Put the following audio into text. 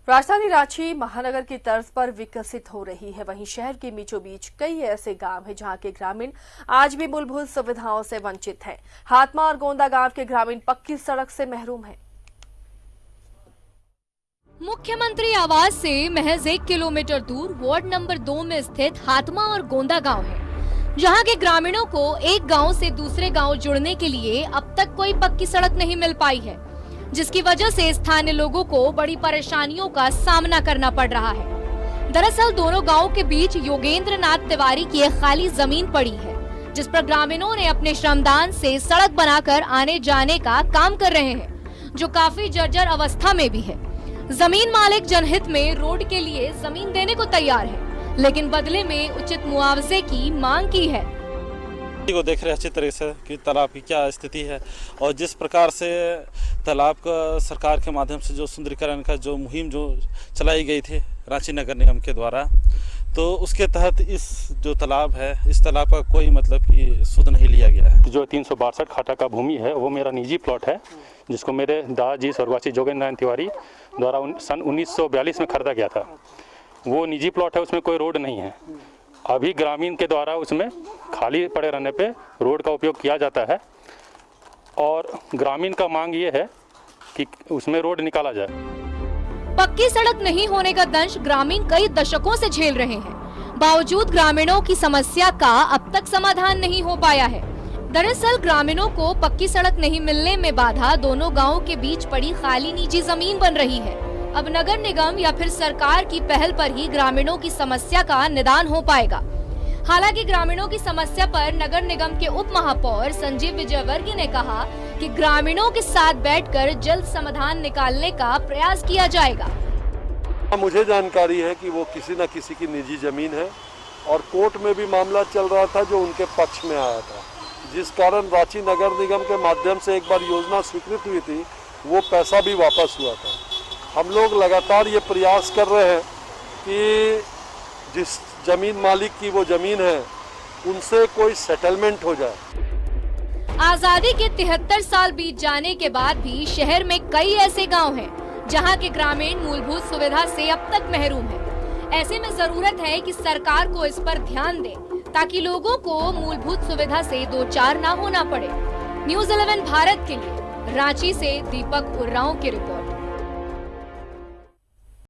राजधानी रांची महानगर की तर्ज पर विकसित हो रही है। वहीं शहर के बीचों बीच कई ऐसे गांव हैं जहां के ग्रामीण आज भी मूलभूत सुविधाओं से वंचित हैं। हातमा और गोंदा गांव के ग्रामीण पक्की सड़क से महरूम हैं। मुख्यमंत्री आवास से महज 1 किलोमीटर दूर वार्ड नंबर 2 में स्थित हातमा और गोंदा गांव है, जहां के ग्रामीणों को एक गांव से दूसरे गांव जुड़ने के लिए अब तक कोई पक्की सड़क नहीं मिल पाई है, जिसकी वजह से स्थानीय लोगों को बड़ी परेशानियों का सामना करना पड़ रहा है। दरअसल दोनों गांवों के बीच योगेंद्र नाथ तिवारी की एक खाली जमीन पड़ी है, जिस पर ग्रामीणों ने अपने श्रमदान से सड़क बनाकर आने जाने का काम कर रहे हैं, जो काफी जर्जर अवस्था में भी है। जमीन मालिक जनहित में रोड के लिए जमीन देने को तैयार है, लेकिन बदले में उचित मुआवजे की मांग की है। को देख रहे अच्छी तरह से कि तालाब की क्या स्थिति है और जिस प्रकार से तालाब का सरकार के माध्यम से जो सुंदरीकरण का जो मुहिम जो चलाई गई थी रांची नगर निगम के द्वारा, तो उसके तहत इस जो तालाब है, इस तालाब का कोई मतलब कि सुध नहीं लिया गया है। जो 362 खाटा का भूमि है वो मेरा निजी प्लॉट है, जिसको मेरे दादाजी स्वर्गवासी जोगेंद्र नाथ तिवारी द्वारा सन 1942 में खरीदा गया था। वो निजी प्लॉट है, उसमें कोई रोड नहीं है। अभी ग्रामीण के द्वारा उसमें खाली पड़े रहने पे रोड का उपयोग किया जाता है और ग्रामीण का मांग ये है कि उसमें रोड निकाला जाए। पक्की सड़क नहीं होने का दंश ग्रामीण कई दशकों से झेल रहे हैं, बावजूद ग्रामीणों की समस्या का अब तक समाधान नहीं हो पाया है। दरअसल ग्रामीणों को पक्की सड़क नहीं मिलने में बाधा दोनों गाँवों के बीच पड़ी खाली निजी जमीन बन रही है। अब नगर निगम या फिर सरकार की पहल पर ही ग्रामीणों की समस्या का निदान हो पाएगा। हालांकि ग्रामीणों की समस्या पर नगर निगम के उप महापौर संजीव विजयवर्गीय ने कहा कि ग्रामीणों के साथ बैठकर जल्द समाधान निकालने का प्रयास किया जाएगा। मुझे जानकारी है कि वो किसी न किसी की निजी जमीन है और कोर्ट में भी मामला चल रहा था जो उनके पक्ष में आया था, जिस कारण रांची नगर निगम के माध्यम से एक बार योजना स्वीकृत हुई थी, वो पैसा भी वापस हुआ था। हम लोग लगातार ये प्रयास कर रहे हैं कि जिस जमीन मालिक की वो जमीन है उनसे कोई सेटलमेंट हो जाए। आजादी के 73 साल बीत जाने के बाद भी शहर में कई ऐसे गांव हैं जहां के ग्रामीण मूलभूत सुविधा से अब तक महरूम हैं। ऐसे में जरूरत है कि सरकार को इस पर ध्यान दे, ताकि लोगों को मूलभूत सुविधा से दो चार ना होना पड़े। न्यूज़ 11 भारत के लिए रांची से दीपक उर्राव की रिपोर्ट।